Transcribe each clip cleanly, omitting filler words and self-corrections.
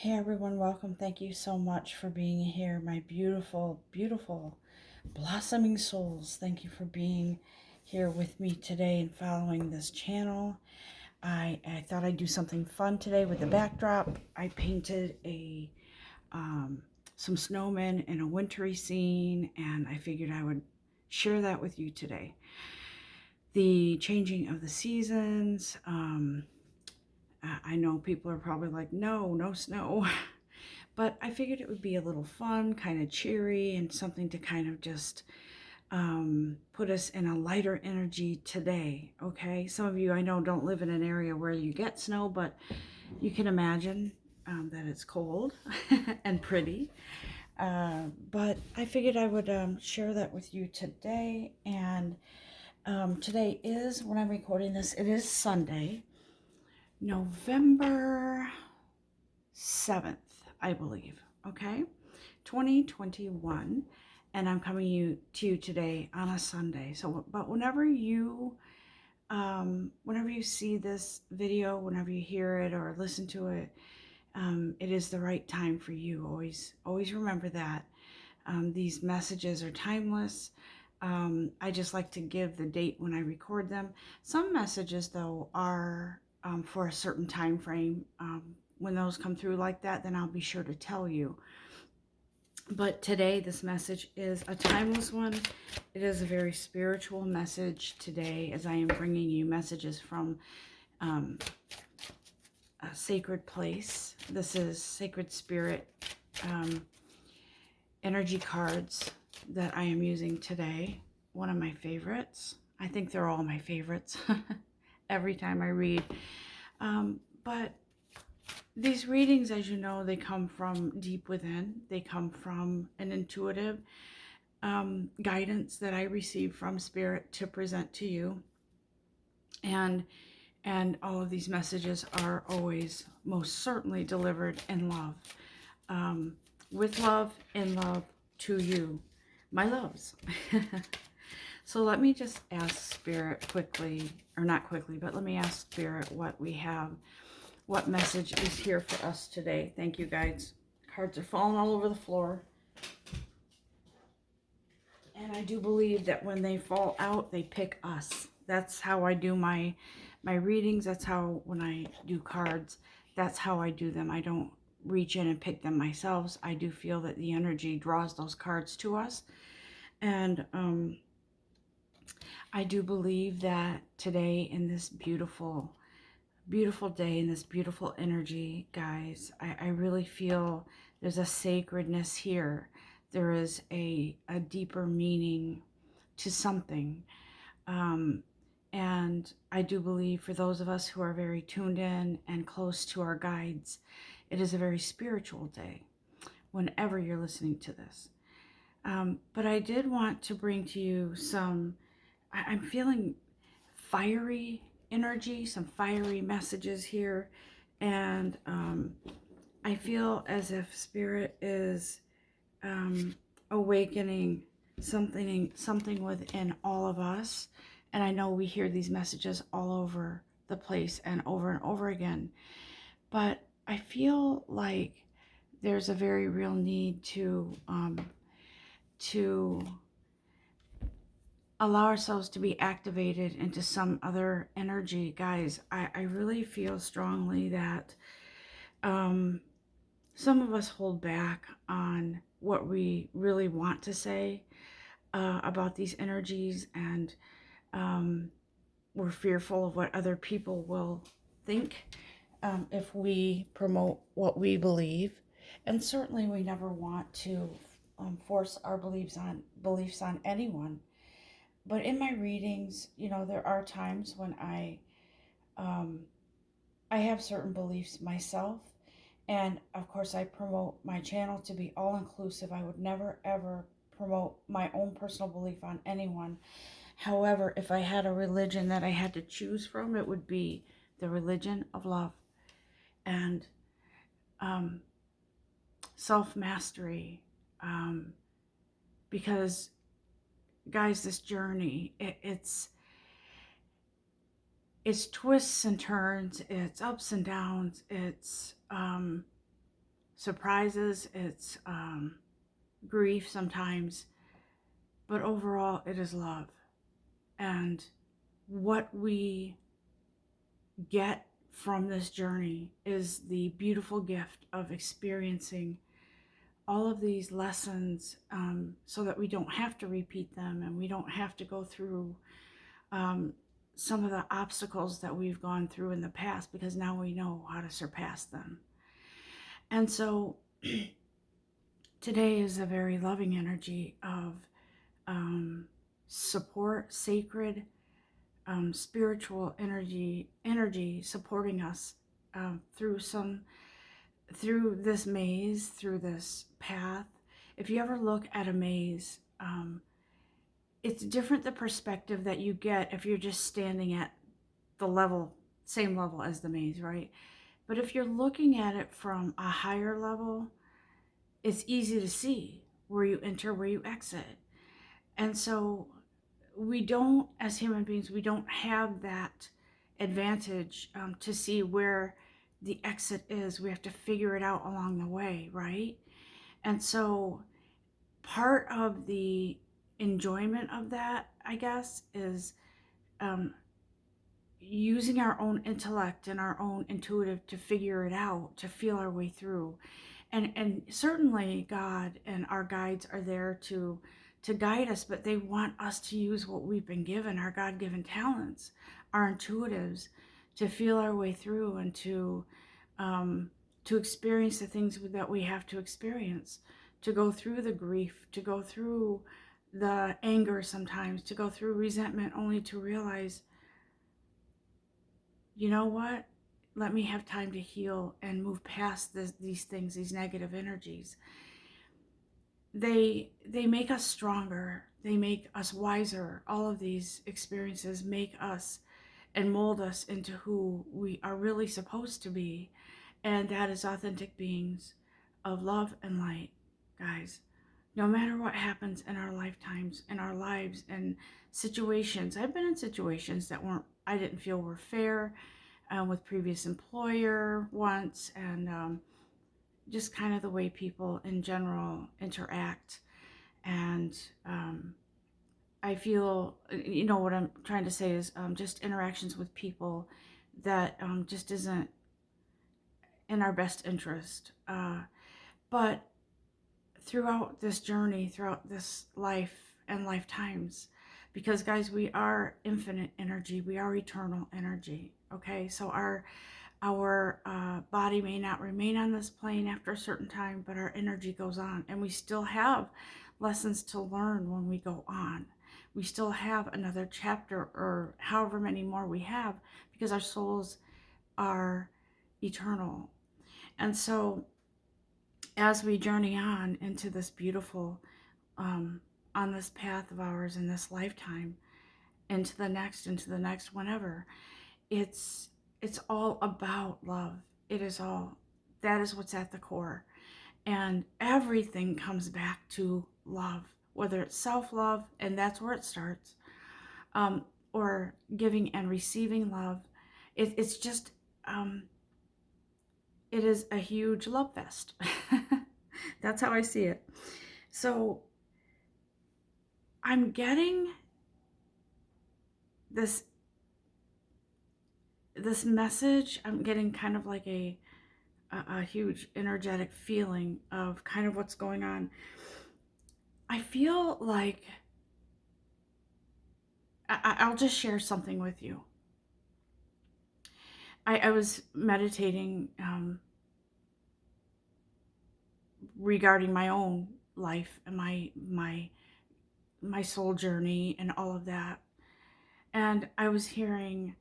Hey everyone, welcome. Thank you so much for being here, my beautiful, beautiful, blossoming souls. Thank you for being here with me today and following this channel. I thought I'd do something fun today with the backdrop. I painted some snowmen in a wintry scene, and I figured I would share that with you today. The changing of the seasons. I know people are probably like, no snow. But I figured it would be a little fun, kind of cheery, and something to kind of just put us in a lighter energy today, okay? Some of you I know don't live in an area where you get snow, but you can imagine that it's cold and pretty. But I figured I would share that with you today. And today is, when I'm recording this, it is Sunday, November 7th, I believe, okay? 2021, and I'm coming to you today on a Sunday. So, but whenever you see this video, whenever you hear it or listen to it, it is the right time for you. Always remember that. These messages are timeless. I just like to give the date when I record them. Some messages, though, are for a certain time frame. When those come through like that, then I'll be sure to tell you. But today, this message is a timeless one. It is a very spiritual message today, as I am bringing you messages from a sacred place. This is Sacred Spirit energy cards that I am using today. One of my favorites. I think they're all my favorites every time I read. But these readings, as you know, they come from deep within. They come from an intuitive guidance that I receive from Spirit to present to you. And all of these messages are always most certainly delivered in love. With love, in love to you, my loves. So let me just ask Spirit quickly, or not quickly, but let me ask Spirit what we have. What message is here for us today? Thank you, guys. Cards are falling all over the floor. And I do believe that when they fall out, they pick us. That's how I do my readings. That's how, when I do cards, that's how I do them. I don't reach in and pick them myself. I do feel that the energy draws those cards to us. And I do believe that today, in this beautiful day, in this beautiful energy, guys, I really feel there's a sacredness here. There is a deeper meaning to something. And I do believe for those of us who are very tuned in and close to our guides, it is a very spiritual day whenever you're listening to this. But I did want to bring to you some, I'm feeling fiery energy, some fiery messages here. And I feel as if Spirit is awakening something within all of us. And I know we hear these messages all over the place and over again. But I feel like there's a very real need to allow ourselves to be activated into some other energy. Guys, I really feel strongly that some of us hold back on what we really want to say about these energies, and we're fearful of what other people will think if we promote what we believe. And certainly we never want to force our beliefs on anyone. But in my readings, you know, there are times when I have certain beliefs myself. And of course, I promote my channel to be all-inclusive. I would never, ever promote my own personal belief on anyone. However, if I had a religion that I had to choose from, it would be the religion of love and self-mastery. Because, guys, this journey, it's twists and turns, it's ups and downs, it's surprises, it's grief sometimes, but overall it is love. And what we get from this journey is the beautiful gift of experiencing all of these lessons, so that we don't have to repeat them and we don't have to go through um, some of the obstacles that we've gone through in the past, because now we know how to surpass them. And so today is a very loving energy of support, sacred, spiritual energy supporting us through this maze, through this path. If you ever look at a maze, it's different the perspective that you get if you're just standing at the level, same level as the maze, right? But if you're looking at it from a higher level, it's easy to see where you enter, where you exit. And so we don't, as human beings, we don't have that advantage to see where the exit is. We have to figure it out along the way, right? And so part of the enjoyment of that, I guess, is using our own intellect and our own intuitive to figure it out, to feel our way through. And certainly God and our guides are there to guide us, but they want us to use what we've been given, our God-given talents, our intuitives, to feel our way through and to experience the things that we have to experience, to go through the grief, to go through the anger sometimes, to go through resentment, only to realize, you know what? Let me have time to heal and move past these things, these negative energies. They make us stronger. They make us wiser. All of these experiences make us and mold us into who we are really supposed to be. And that is authentic beings of love and light, guys. No matter what happens in our lifetimes, in our lives, and situations. I've been in situations that I didn't feel were fair, with previous employer once, and just kind of the way people in general interact. And I feel, what I'm trying to say is just interactions with people that just isn't in our best interest. But throughout this journey, throughout this life and lifetimes, because guys, we are infinite energy, we are eternal energy. Okay, so our body may not remain on this plane after a certain time, but our energy goes on, and we still have lessons to learn when we go on. We still have another chapter, or however many more we have, because our souls are eternal. And so as we journey on into this beautiful, on this path of ours in this lifetime, into the next, whenever, it's all about love. That is what's at the core. And everything comes back to love, whether it's self-love, and that's where it starts, or giving and receiving love. It's just, it is a huge love fest. That's how I see it. So I'm getting this message. I'm getting kind of like a huge energetic feeling of kind of what's going on. I feel like I'll just share something with you. I was meditating regarding my own life and my soul journey and all of that, and I was hearing,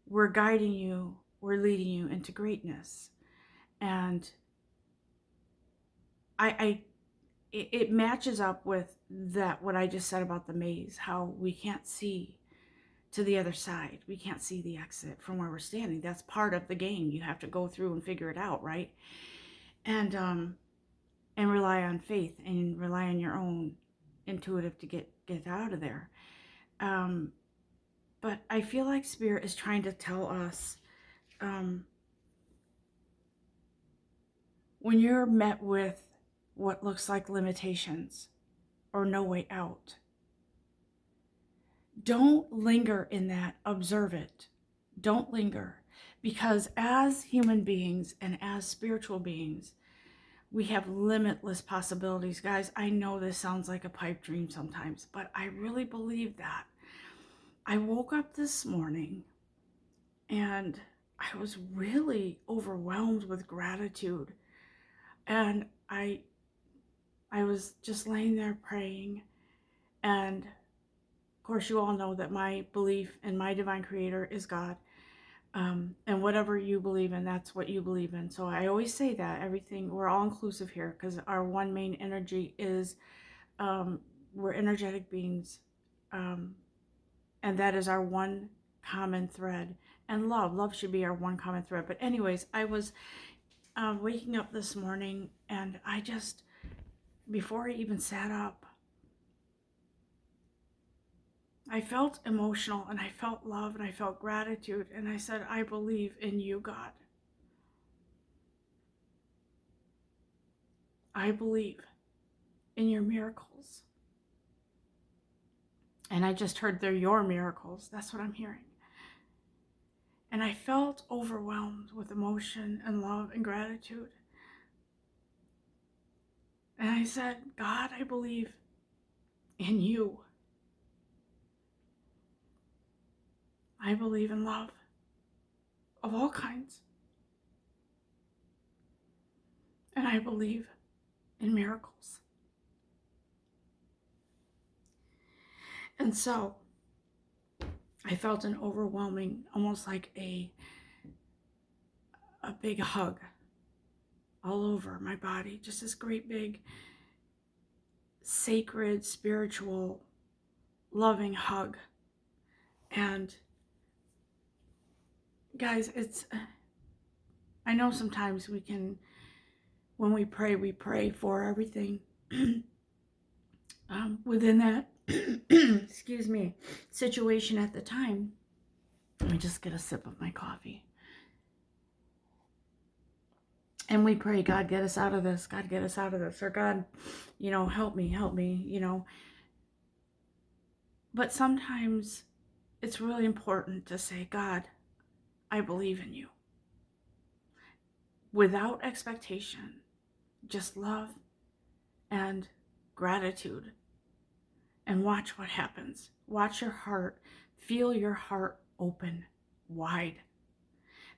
we're guiding you, we're leading you into greatness. And it matches up with that, what I just said about the maze, how we can't see to the other side. We can't see the exit from where we're standing. That's part of the game. You have to go through and figure it out, right? And rely on faith and rely on your own intuitive to get out of there. But I feel like Spirit is trying to tell us, when you're met with what looks like limitations or no way out, don't linger in that. Observe it. Don't linger. Because as human beings and as spiritual beings, we have limitless possibilities. Guys, I know this sounds like a pipe dream sometimes, but I really believe that. I woke up this morning and I was really overwhelmed with gratitude. And I was just laying there praying. And of course, you all know that my belief in my divine creator is God. And whatever you believe in, that's what you believe in. So I always say that everything, we're all inclusive here, because our one main energy is, we're energetic beings. And that is our one common thread. And love should be our one common thread. But anyways, I was waking up this morning, and I just, before I even sat up, I felt emotional, and I felt love, and I felt gratitude, and I said, I believe in you, God. I believe in your miracles. And I just heard they're your miracles. That's what I'm hearing. And I felt overwhelmed with emotion and love and gratitude. And I said, God, I believe in you. I believe in love of all kinds. And I believe in miracles. And so I felt an overwhelming, almost like a big hug all over my body. Just this great big sacred, spiritual, loving hug. And guys, I know sometimes we can, when we pray for everything within that excuse me, situation at the time. Let me just get a sip of my coffee. And we pray, God, get us out of this. God, get us out of this. Or God, help me. But sometimes it's really important to say, God, I believe in you. Without expectation, just love and gratitude. And watch what happens. Watch your heart, feel your heart open wide.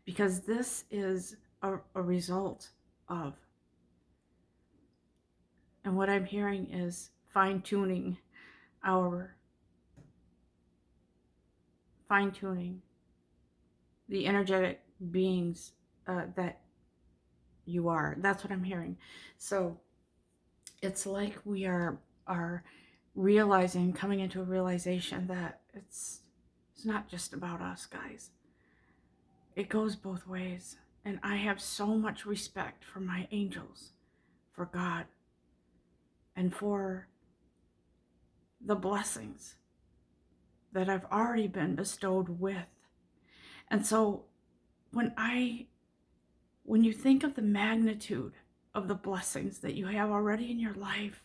Because this is a result of, and what I'm hearing is fine-tuning the energetic beings that you are. That's what I'm hearing. So it's like we are realizing, coming into a realization that it's not just about us, guys. It goes both ways. And I have so much respect for my angels, for God, and for the blessings that I've already been bestowed with. And so when you think of the magnitude of the blessings that you have already in your life,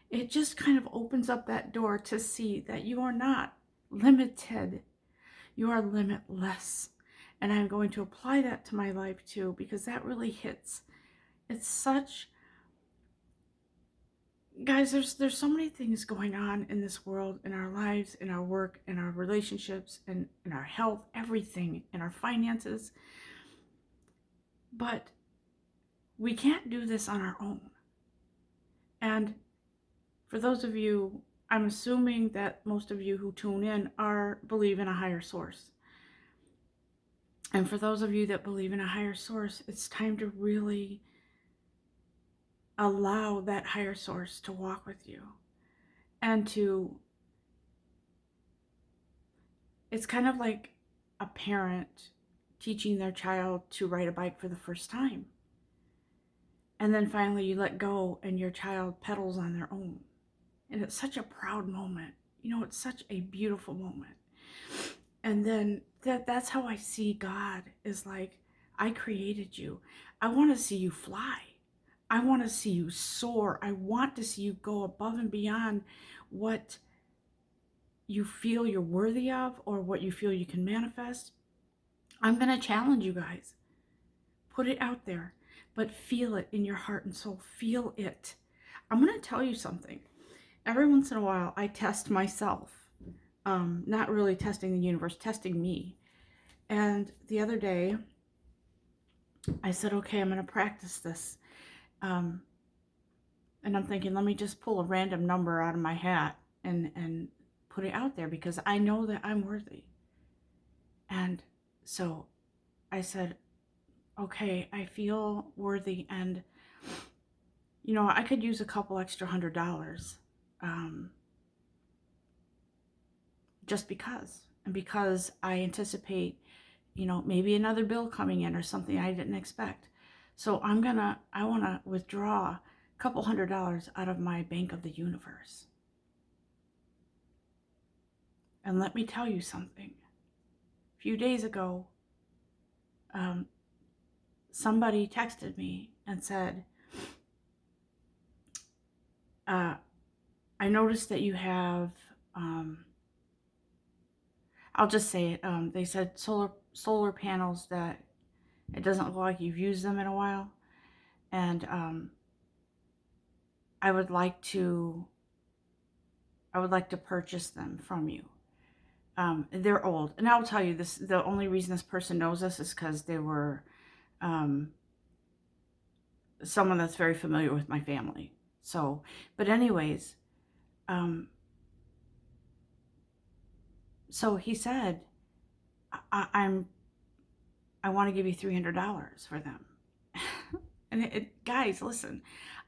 it just kind of opens up that door to see that you are not limited. You are limitless. And I'm going to apply that to my life too, because that really hits. It's such, guys, there's so many things going on in this world, in our lives, in our work, in our relationships, and in our health, everything, in our finances. But we can't do this on our own. And for those of you, I'm assuming that most of you who tune in believe in a higher source. And for those of you that believe in a higher source, it's time to really allow that higher source to walk with you. And it's kind of like a parent teaching their child to ride a bike for the first time. And then finally you let go and your child pedals on their own. And it's such a proud moment. It's such a beautiful moment. And then that's how I see God, is like, I created you. I want to see you fly. I want to see you soar. I want to see you go above and beyond what you feel you're worthy of or what you feel you can manifest. I'm going to challenge you guys. Put it out there, but feel it in your heart and soul. Feel it. I'm going to tell you something. Every once in a while, I test myself. Not really testing the universe, testing me. And the other day, I said, okay, I'm going to practice this. And I'm thinking, let me just pull a random number out of my hat and put it out there because I know that I'm worthy. And so I said, okay, I feel worthy, and I could use a couple extra $100, just because, and because I anticipate, maybe another bill coming in or something I didn't expect. So I want to withdraw a couple $100 out of my bank of the universe. And let me tell you something. A few days ago, somebody texted me and said, I noticed that you have, I'll just say it, they said solar panels that it doesn't look like you've used them in a while. And I would like to purchase them from you. They're old. And I'll tell you this, the only reason this person knows this is because they were someone that's very familiar with my family. So, but anyways, so he said, I want to give you $300 for them. And guys, listen,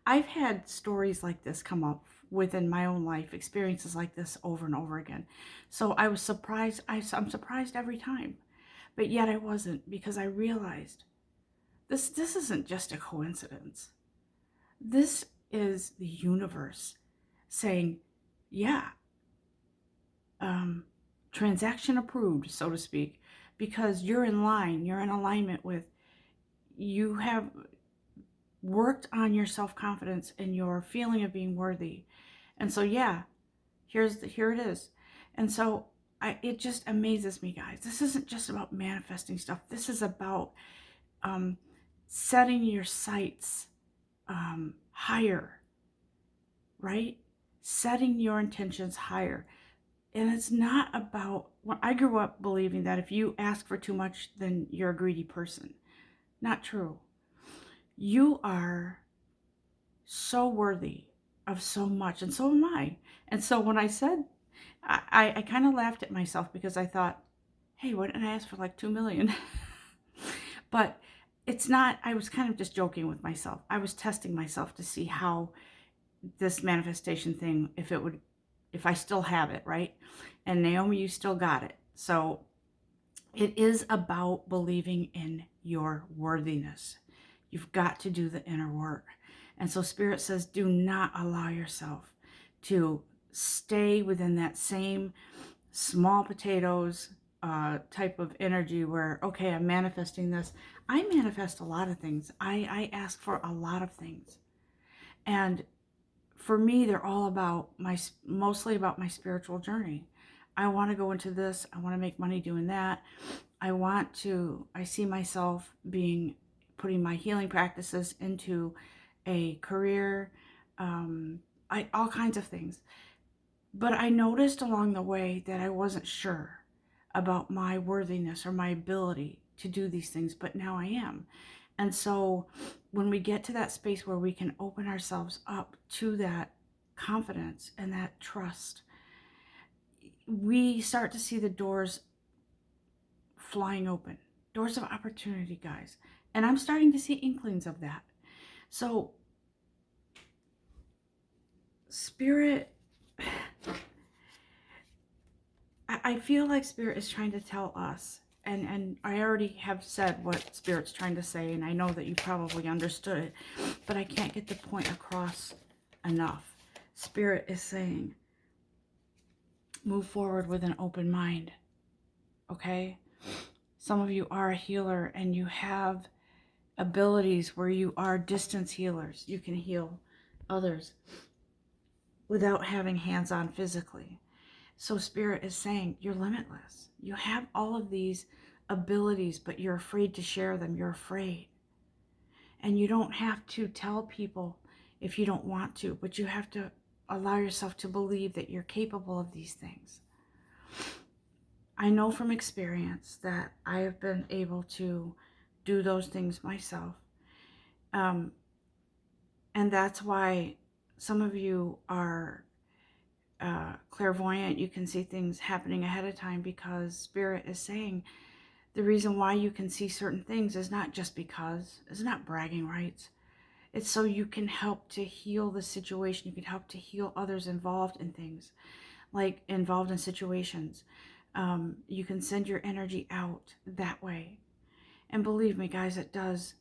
I've had stories like this come up within my own life, experiences like this over and over again. So I was surprised. I'm surprised every time, but yet I wasn't, because I realized this isn't just a coincidence. This is the universe saying, yeah, transaction approved, so to speak, because you're in line, you're in alignment with, you have worked on your self-confidence and your feeling of being worthy. And so, yeah, here it is. And so it just amazes me, guys. This isn't just about manifesting stuff. This is about setting your sights higher, right? Setting your intentions higher. And it's not about, when I grew up believing that if you ask for too much, then you're a greedy person. Not true. You are so worthy of so much, and so am I. And so when I said, I kind of laughed at myself, because I thought, hey, why didn't I ask for like 2 million? But it's not, I was kind of just joking with myself. I was testing myself to see how this manifestation thing, if I still have it, right? And Naomi, you still got it. So it is about believing in your worthiness. You've got to do the inner work. And so Spirit says, do not allow yourself to stay within that same small potatoes type of energy where, okay, I'm manifesting this. I manifest a lot of things. I ask for a lot of things. And for me, they're all about mostly about my spiritual journey. I want to go into this. I want to make money doing that. I see myself putting my healing practices into a career, all kinds of things. But I noticed along the way that I wasn't sure about my worthiness or my ability to do these things, but now I am. And so when we get to that space where we can open ourselves up to that confidence and that trust, we start to see the doors flying open, doors of opportunity, guys. And I'm starting to see inklings of that. So Spirit, I feel like Spirit is trying to tell us, and I already have said what Spirit's trying to say, and I know that you probably understood it, but I can't get the point across enough. Spirit is saying, move forward with an open mind, okay? Some of you are a healer and you have abilities where you are distance healers. You can heal others without having hands-on physically. So Spirit is saying you're limitless. You have all of these abilities, but you're afraid to share them. You're afraid. And you don't have to tell people if you don't want to, but you have to allow yourself to believe that you're capable of these things. I know from experience that I have been able to do those things myself. And that's why some of you are clairvoyant. You can see things happening ahead of time, because Spirit is saying the reason why you can see certain things is not just because, it's not bragging rights. It's so you can help to heal the situation. You can help to heal others involved in things, like involved in situations. You can send your energy out that way. And believe me, guys, it does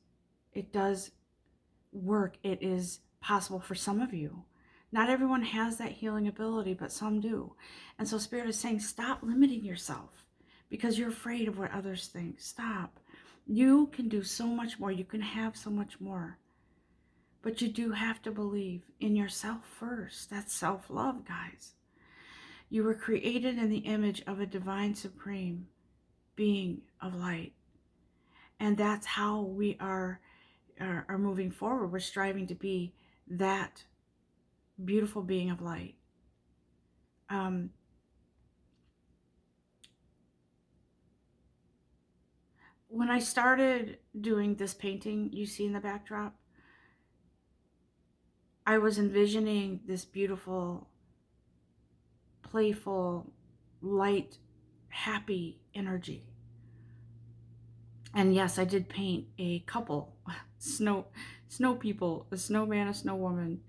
work. It is possible for some of you. Not everyone has that healing ability, but some do. And so Spirit is saying, stop limiting yourself because you're afraid of what others think. Stop. You can do so much more. You can have so much more. But you do have to believe in yourself first. That's self-love, guys. You were created in the image of a divine supreme being of light. And that's how we are moving forward. We're striving to be that beautiful being of light. When I started doing this painting you see in the backdrop, I was envisioning this beautiful, playful, light, happy energy. And yes, I did paint a couple, snow people, a snowman, a snow woman,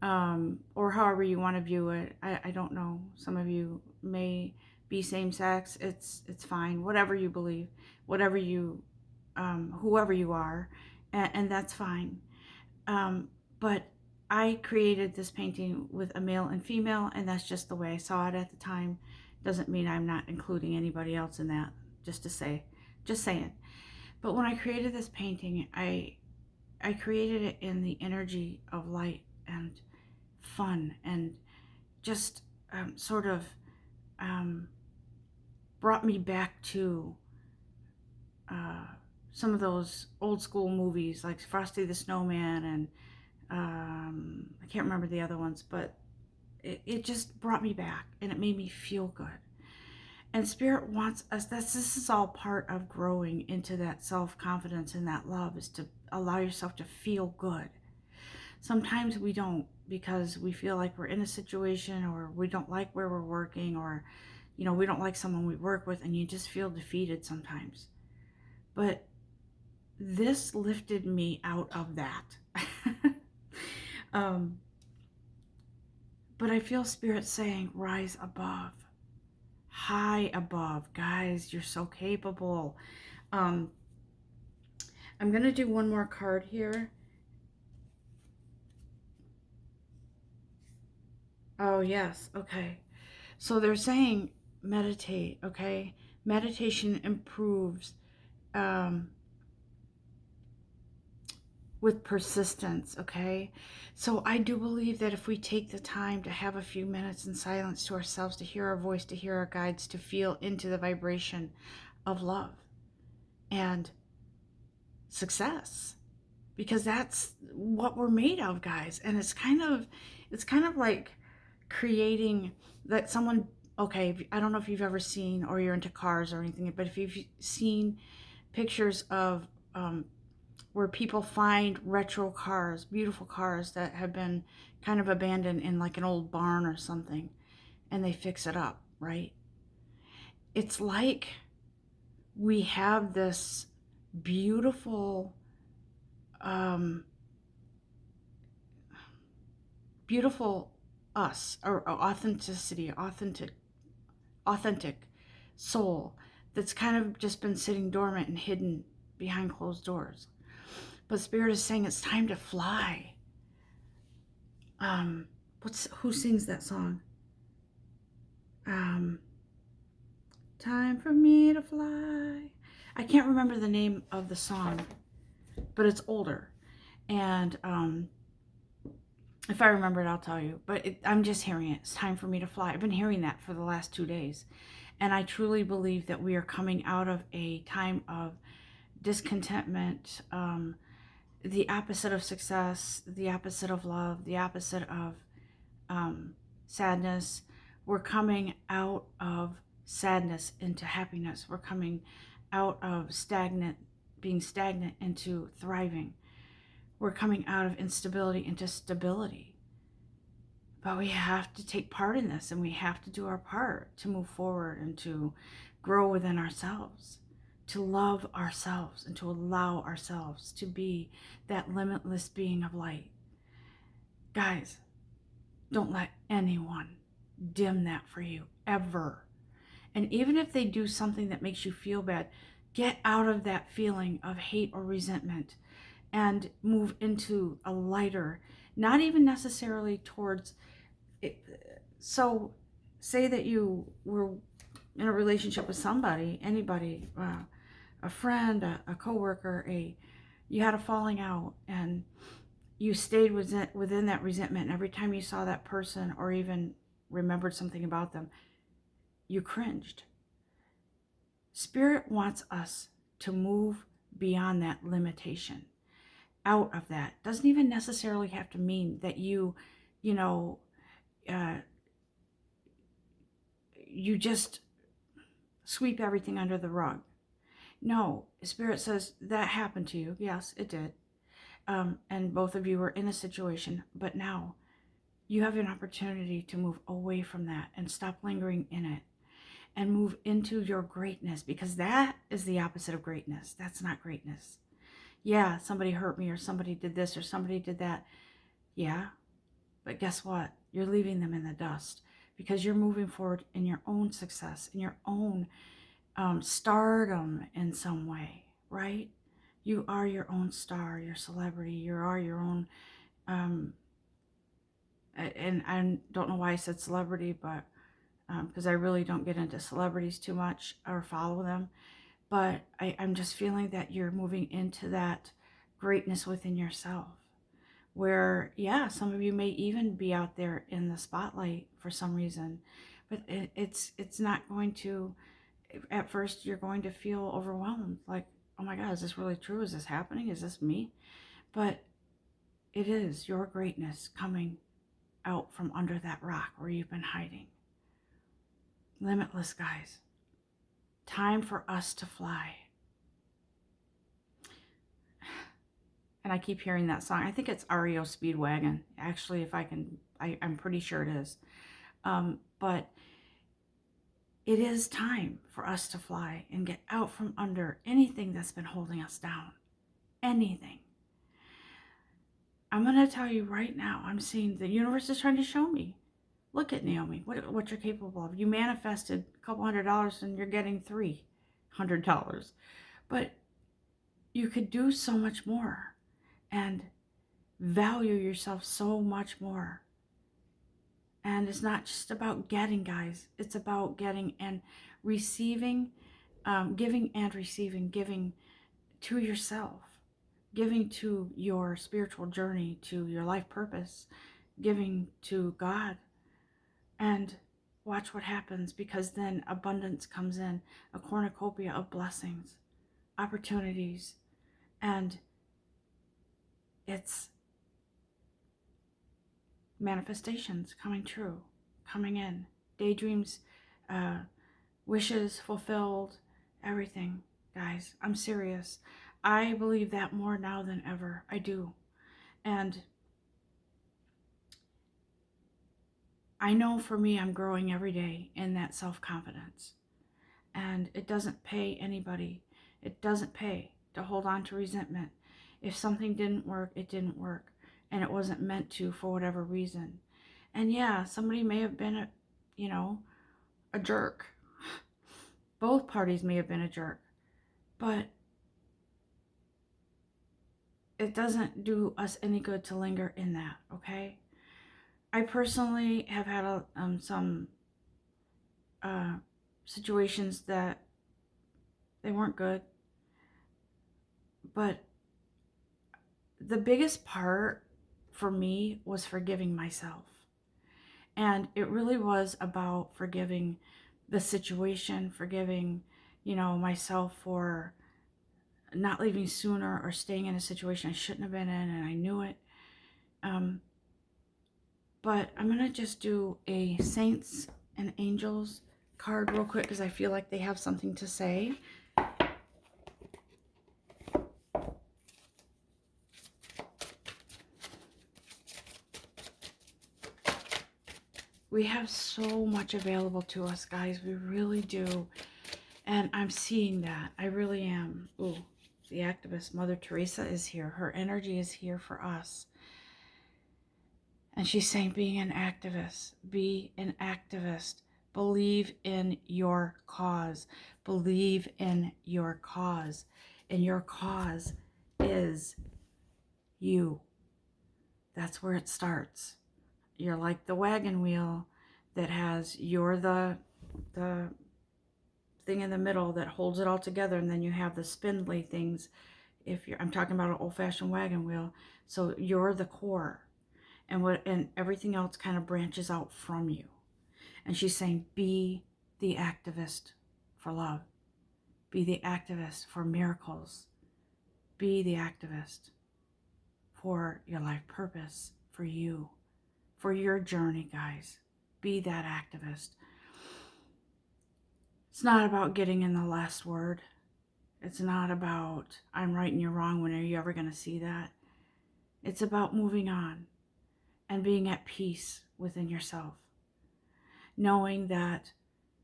or however you want to view it. I don't know. Some of you may be same sex. It's fine. Whatever you believe, whatever you, whoever you are, and that's fine. But I created this painting with a male and female, and that's just the way I saw it at the time. Doesn't mean I'm not including anybody else in that. Just saying. But when I created this painting, I created it in the energy of light and fun, and just sort of brought me back to some of those old school movies like Frosty the Snowman, and I can't remember the other ones, but it just brought me back and it made me feel good. And Spirit wants us, this is all part of growing into that self-confidence and that love, is to allow yourself to feel good. Sometimes we don't, because we feel like we're in a situation, or we don't like where we're working, or we don't like someone we work with, and you just feel defeated sometimes. But this lifted me out of that. But I feel Spirit saying, rise above. High above. Guys, you're so capable. I'm going to do one more card here. Oh, yes. Okay. So they're saying meditate, okay? Meditation improves with persistence, okay? So I do believe that if we take the time to have a few minutes in silence to ourselves, to hear our voice, to hear our guides, to feel into the vibration of love and success, because that's what we're made of, guys. And it's kind of like creating that someone, okay, I don't know if you've ever seen, or you're into cars or anything, but if you've seen pictures of where people find retro cars, beautiful cars that have been kind of abandoned in like an old barn or something, and they fix it up, right? It's like we have this beautiful beautiful us, or authenticity, authentic soul that's kind of just been sitting dormant and hidden behind closed doors. But Spirit is saying it's time to fly. Who sings that song? Time for me to fly. I can't remember the name of the song, but it's older. And if I remember it, I'll tell you. But I'm just hearing it. It's time for me to fly. I've been hearing that for the last 2 days. And I truly believe that we are coming out of a time of discontentment, the opposite of success, the opposite of love, the opposite of sadness. We're coming out of sadness into happiness. We're coming out of being stagnant into thriving. We're coming out of instability into stability. But we have to take part in this, and we have to do our part to move forward and to grow within ourselves, to love ourselves, and to allow ourselves to be that limitless being of light. Guys, don't let anyone dim that for you, ever. And even if they do something that makes you feel bad, get out of that feeling of hate or resentment and move into a lighter, not even necessarily towards it. So say that you were in a relationship with somebody, anybody, a friend, a coworker, you had a falling out, and you stayed within that resentment. And every time you saw that person or even remembered something about them, you cringed. Spirit wants us to move beyond that limitation, out of that. Doesn't even necessarily have to mean that you just sweep everything under the rug. No, Spirit says that happened to you. Yes, it did. And both of you were in a situation, but now you have an opportunity to move away from that and stop lingering in it and move into your greatness, because that is the opposite of greatness. That's not greatness. Yeah, somebody hurt me, or somebody did this, or somebody did that. Yeah, but guess what? You're leaving them in the dust because you're moving forward in your own success, in your own stardom in some way, right? You are your own star, your celebrity. You are your own, and I don't know why I said celebrity, but because I really don't get into celebrities too much or follow them. But I'm just feeling that you're moving into that greatness within yourself, where, yeah, some of you may even be out there in the spotlight for some reason, but it's not going to, at first you're going to feel overwhelmed, like, oh my God, is this really true? Is this happening? Is this me? But it is your greatness coming out from under that rock where you've been hiding. Limitless, guys. Time for us to fly. And I keep hearing that song. I think it's REO Speedwagon. Actually, if I can, I'm pretty sure it is. But it is time for us to fly and get out from under anything that's been holding us down. Anything. I'm going to tell you right now, I'm seeing the universe is trying to show me. Look at Naomi, what you're capable of. You manifested a couple $100 and you're getting $300. But you could do so much more and value yourself so much more. And it's not just about getting, guys. It's about getting and receiving, giving and receiving, giving to yourself, giving to your spiritual journey, to your life purpose, giving to God. And watch what happens, because then abundance comes in, a cornucopia of blessings, opportunities, and it's manifestations coming true, coming in, daydreams, wishes fulfilled, everything. Guys, I'm serious. I believe that more now than ever. I do. And I know for me, I'm growing every day in that self-confidence. And it doesn't pay anybody. It doesn't pay to hold on to resentment. If something didn't work, it didn't work. And it wasn't meant to for whatever reason. And yeah, somebody may have been a jerk. Both parties may have been a jerk. But it doesn't do us any good to linger in that, okay? I personally have had some situations that they weren't good. But the biggest part for me was forgiving myself. And it really was about forgiving the situation, forgiving, myself for not leaving sooner or staying in a situation I shouldn't have been in, and I knew it. But I'm going to just do a Saints and Angels card real quick because I feel like they have something to say. We have so much available to us, guys. We really do. And I'm seeing that. I really am. Ooh, the activist, Mother Teresa, is here. Her energy is here for us. And she's saying, being an activist, be an activist. Believe in your cause. Believe in your cause. And your cause is you. That's where it starts. You're like the wagon wheel that has, you're the thing in the middle that holds it all together, and then you have the spindly things. I'm talking about an old-fashioned wagon wheel. So you're the core. And everything else kind of branches out from you. And she's saying, be the activist for love. Be the activist for miracles. Be the activist for your life purpose, for you, for your journey, guys. Be that activist. It's not about getting in the last word. It's not about, I'm right and you're wrong. When are you ever going to see that? It's about moving on and being at peace within yourself, knowing that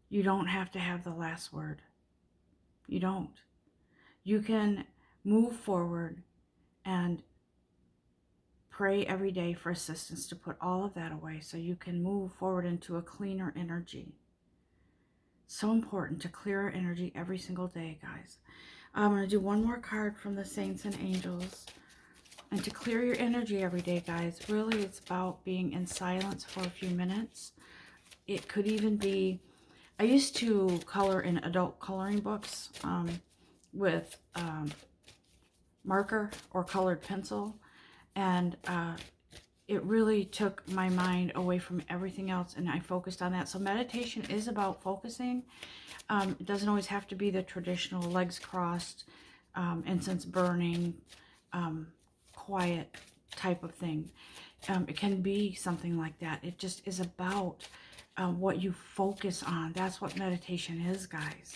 you don't have to have the last word. You don't. You can move forward and pray every day for assistance to put all of that away so you can move forward into a cleaner energy. So important to clear our energy every single day, guys. I'm going to do one more card from the Saints and Angels. And to clear your energy every day, guys, really it's about being in silence for a few minutes. It could even be, I used to color in adult coloring books with marker or colored pencil. And it really took my mind away from everything else, and I focused on that. So meditation is about focusing. It doesn't always have to be the traditional legs crossed, incense burning, quiet type of thing. It can be something like that. It just is about what you focus on. That's what meditation is, guys.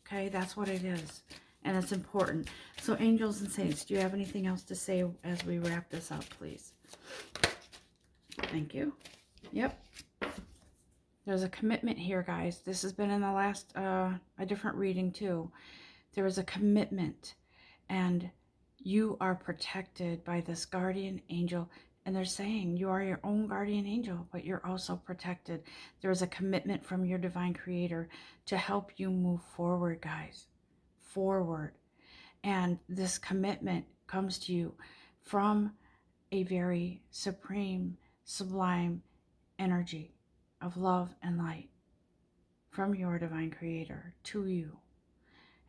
Okay, that's what it is. And it's important. So angels and saints, do you have anything else to say as we wrap this up, please? Thank you. Yep. There's a commitment here, guys. This has been in the last, a different reading too. There is a commitment, and you are protected by this guardian angel. And they're saying you are your own guardian angel, but you're also protected. There is a commitment from your divine creator to help you move forward, guys. Forward. And this commitment comes to you from a very supreme, sublime energy of love and light from your divine creator to you.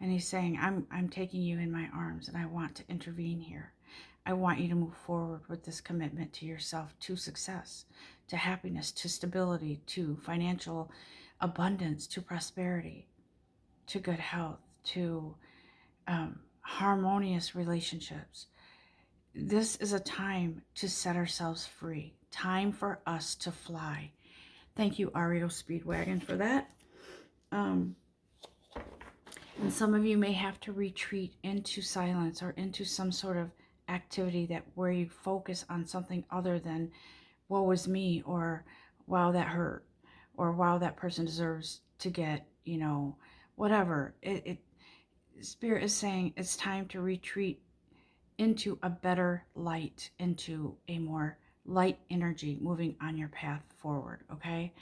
And he's saying, I'm taking you in my arms, and I want to intervene here. I want you to move forward with this commitment to yourself, to success, to happiness, to stability, to financial abundance, to prosperity, to good health, to harmonious relationships. This is a time to set ourselves free. Time for us to fly. Thank you, Ario Speedwagon, for that. And some of you may have to retreat into silence or into some sort of activity that where you focus on something other than woe is me, or wow, that hurt, or wow, that person deserves to get, whatever. Spirit is saying it's time to retreat into a better light, into a more light energy moving on your path forward, okay?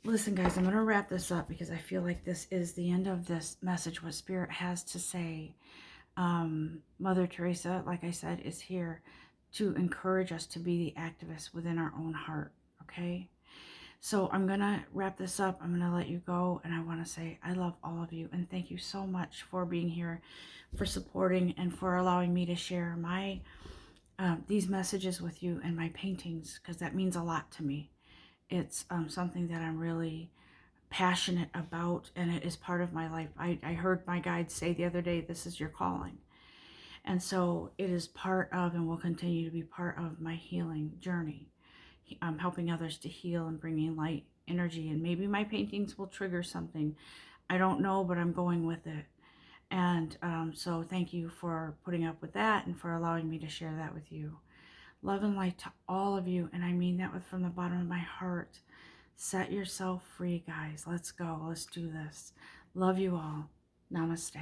Listen, guys, I'm going to wrap this up because I feel like this is the end of this message, what Spirit has to say. Mother Teresa, like I said, is here to encourage us to be the activists within our own heart, okay? So I'm going to wrap this up. I'm going to let you go. And I want to say I love all of you. And thank you so much for being here, for supporting, and for allowing me to share my these messages with you and my paintings, because that means a lot to me. It's something that I'm really passionate about, and it is part of my life. I heard my guide say the other day, this is your calling. And so it is part of and will continue to be part of my healing journey. I'm helping others to heal and bringing light energy. And maybe my paintings will trigger something. I don't know, but I'm going with it. And so thank you for putting up with that and for allowing me to share that with you. Love and light to all of you. And I mean that from the bottom of my heart. Set yourself free, guys. Let's go. Let's do this. Love you all. Namaste.